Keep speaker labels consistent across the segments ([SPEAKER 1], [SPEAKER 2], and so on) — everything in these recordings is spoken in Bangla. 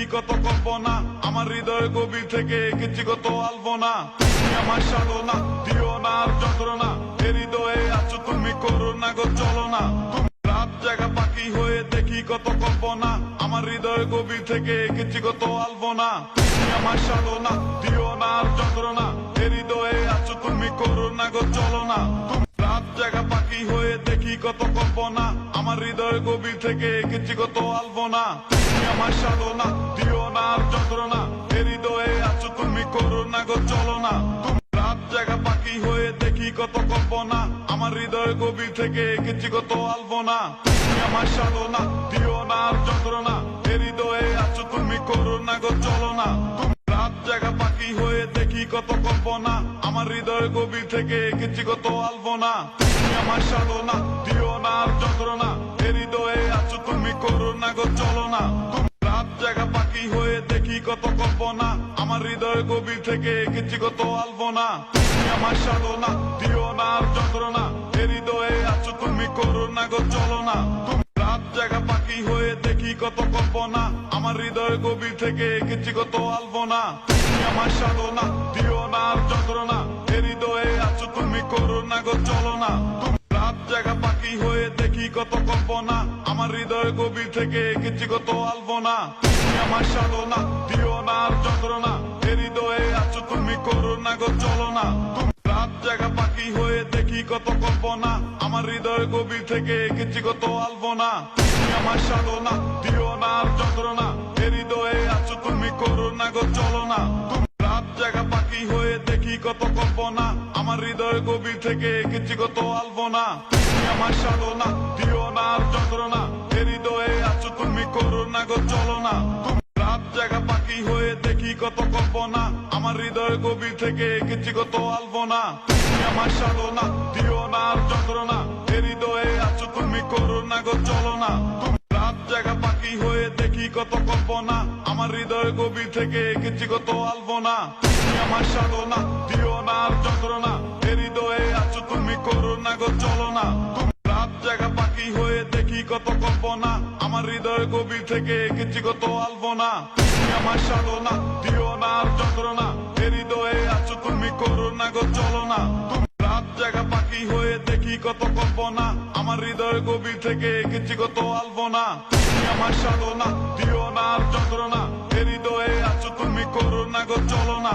[SPEAKER 1] দেখি কত কল্পনা, আমার হৃদয় গভীর থেকে এঁকেছি কত আলপনা। তুমি আমার সাধনা, দিও না আর যন্ত্রণা, এ হৃদয়ে আছো তুমি, করো না গো চলনা। রাত জাগা পাখি হয়ে দেখি কত কল্পনা, আমার হৃদয় গভীর থেকে এঁকেছি কত আলপনা। তুমি আমার সাধনা, দিও না আর যন্ত্রণা, এ হৃদয়ে আছো তুমি, করো না গো চলনা। রাত জাগা পাখি হয়ে দেখি কত কল্পনা, আমার হৃদয় গভীর থেকে এঁকেছি কত আলপনা। তুমি আমার সাধনা, দিও না আর যন্ত্রণা, এ হৃদয়ে আছো তুমি, করো না গো চলনা। রাত জাগা পাখি হয়ে দেখি কত কল্পনা, আমার হৃদয় গভীর থেকে এঁকেছি কত আলপনা। তুমি আমার সাধনা, দিও না আর যন্ত্রণা, এ হৃদয়ে আছো তুমি, করো না গো চলনা। রাত জাগা পাখি হয়ে দেখি কত কল্পনা, আমার হৃদয় গভীর থেকে এঁকেছি কত আলপনা। তুমি আমার সাধনা, দিও না আর যন্ত্রণা, এ হৃদয়ে আছো তুমি, করো না গো চলনা। রাত জাগা পাখি হয়ে দেখি কত কল্পনা, আমার হৃদয় গভীর থেকে এঁকেছি কত আলপনা। তুমি আমার সাধনা, দিও না আর যন্ত্রণা, এ হৃদয়ে আছো তুমি, করো না গো চলনা। রাত জাগা পাখি হয়ে দেখি কত কল্পনা, আমার হৃদয় গভীর থেকে এঁকেছি কত আলপনা। তুমি আমার সাধনা, দিও না আর যন্ত্রণা, এ হৃদয়ে আছো তুমি, করো না গো চলনা। রাত জাগা পাখি হয়ে দেখি কত কল্পনা, আমার হৃদয় গভীর থেকে এঁকেছি কত আলপনা। তুমি আমার সাধনা, দিও না আর যন্ত্রণা, এ হৃদয়ে আছো তুমি, করো না গো চলনা। রাত জাগা পাখি হয়ে দেখি কত কল্পনা, আমার হৃদয় গভীর থেকে এঁকেছি কত আলপনা। তুমি আমার সাধনা, দিও না আর যন্ত্রণা, এ হৃদয়ে আছো তুমি, করো না গো চলনা। রাত জাগা পাখি হয়ে দেখি কত কল্পনা, আমার হৃদয় গভীর থেকে এঁকেছি কত আলপনা। তুমি আমার সাধনা, দিও না আর যন্ত্রণা, এ হৃদয়ে আছো তুমি, করো না গো চলনা। রাত জাগা পাখি হয়ে দেখি কত কল্পনা, আমার হৃদয় গভীর থেকে এঁকেছি কত আলপনা। তুমি আমার সাধনা, দিও না আর যন্ত্রণা, এ হৃদয়ে আছো তুমি, করো না গো চলনা। রাত জাগা পাখি হয়ে দেখি কত কল্পনা, আমার হৃদয় গভীর থেকে এঁকেছি কত আলপনা। তুমি আমার সাধনা, দিও না আর যন্ত্রণা, এ হৃদয়ে আছো তুমি, করো না গো চলনা। রাত জাগা পাখি হয়ে দেখি কত কল্পনা, আমার হৃদয় গভীর থেকে এঁকেছি কত আলপনা। তুমি আমার সাধনা, দিও না আর যন্ত্রণা, এ হৃদয়ে আছো তুমি, করো না গো চলনা। রাত জাগা পাখি হয়ে দেখি কত কল্পনা, আমার হৃদয় গভীর থেকে এঁকেছি কত আলপনা। তুমি আমার সাধনা, দিও না আর যন্ত্রণা, এ হৃদয়ে আছো তুমি, করো না গো চলনা।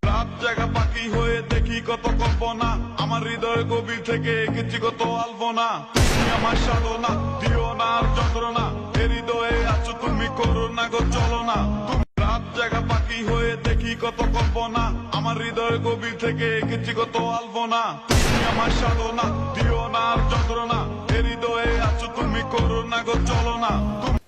[SPEAKER 1] রাত জাগা পাখি হয়ে দেখি কত কল্পনা, আমার হৃদয় গভীর থেকে এঁকেছি কত আলপনা। তুমি আমার সাধনা, দিও না আর যন্ত্রণা, এ হৃদয়ে আছো তুমি, করো না গো চলনা। রাত জাগা পাখি হয়ে দেখি কত কল্পনা, আমার হৃদয় গভীর থেকে এঁকেছি কত আলপনা। তুমি আমার সাধনা, দিও না আর যন্ত্রণা, এ হৃদয়ে আছো তুমি, করো না গো চলনা।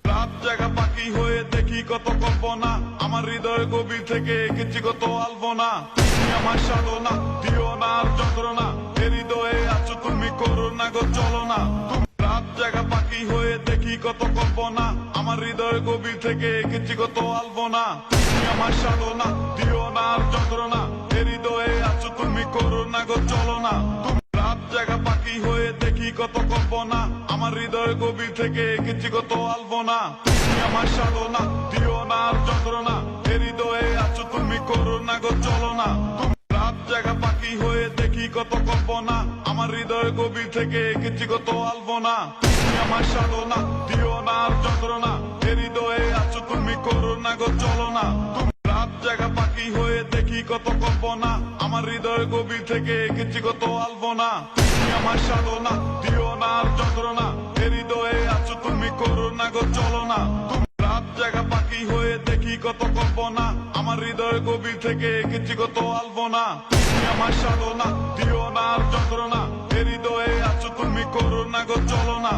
[SPEAKER 1] রাত জাগা পাখি হয়ে দেখি কত কল্পনা, আমার হৃদয় গভীর থেকে এঁকেছি কত আলপনা। তুমি আমার সাধনা, দিও না আর যন্ত্রণা, এ হৃদয়ে আছো তুমি, করো না গো চলনা। রাত জাগা পাখি হয়ে দেখি কত কল্পনা, আমার হৃদয় গভীর থেকে এঁকেছি কত আলপনা। তুমি আমার সাধনা, দিও না আর যন্ত্রণা, এ হৃদয়ে আছো তুমি, করো না গো চলনা। রাত জাগা পাখি হয়ে দেখি কত কল্পনা, আমার হৃদয় গভীর থেকে এঁকেছি কত আলপনা। তুমি আমার সাধনা, দিও না আর যন্ত্রণা, এ হৃদয়ে আছো তুমি, করো না গো চলনা। রাত জাগা পাখি হয়ে দেখি কত কল্পনা, আমার হৃদয় গভীর থেকে এঁকেছি কত আলপনা। তুমি আমার সাধনা, দিও না আর যন্ত্রণা, এ হৃদয়ে আছো তুমি, করো না গো চলনা। রাত জাগা পাখি হয়ে দেখি কত কল্পনা, আমার হৃদয় গভীর থেকে এঁকেছি কত আলপনা। তুমি আমার সাধনা, দিও না আর যন্ত্রণা, এ হৃদয়ে আছো তুমি, করো না গো চলনা। রাত জাগা পাখি হয়ে দেখি কত কল্পনা, আমার হৃদয় গভীর থেকে এঁকেছি কত আলপনা। তুমি আমার সাধনা, দিও না আর যন্ত্রণা, এ হৃদয়ে আছো তুমি, করো না গো চলনা।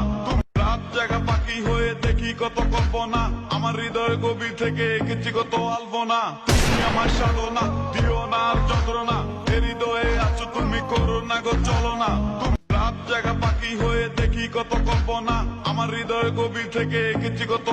[SPEAKER 1] রাত জাগা পাখি হয়ে দেখি কত কল্পনা, আমার হৃদয় গভীর থেকে এঁকেছি কত আলপনা। তুমি আমার সাধনা, দিও না আর যন্ত্রণা, এ হৃদয়ে আছো তুমি, করো না গো চলনা। রাত জাগা পাখি হয়ে দেখি কত কল্পনা, আমার হৃদয় গভীর থেকে এঁকেছি কত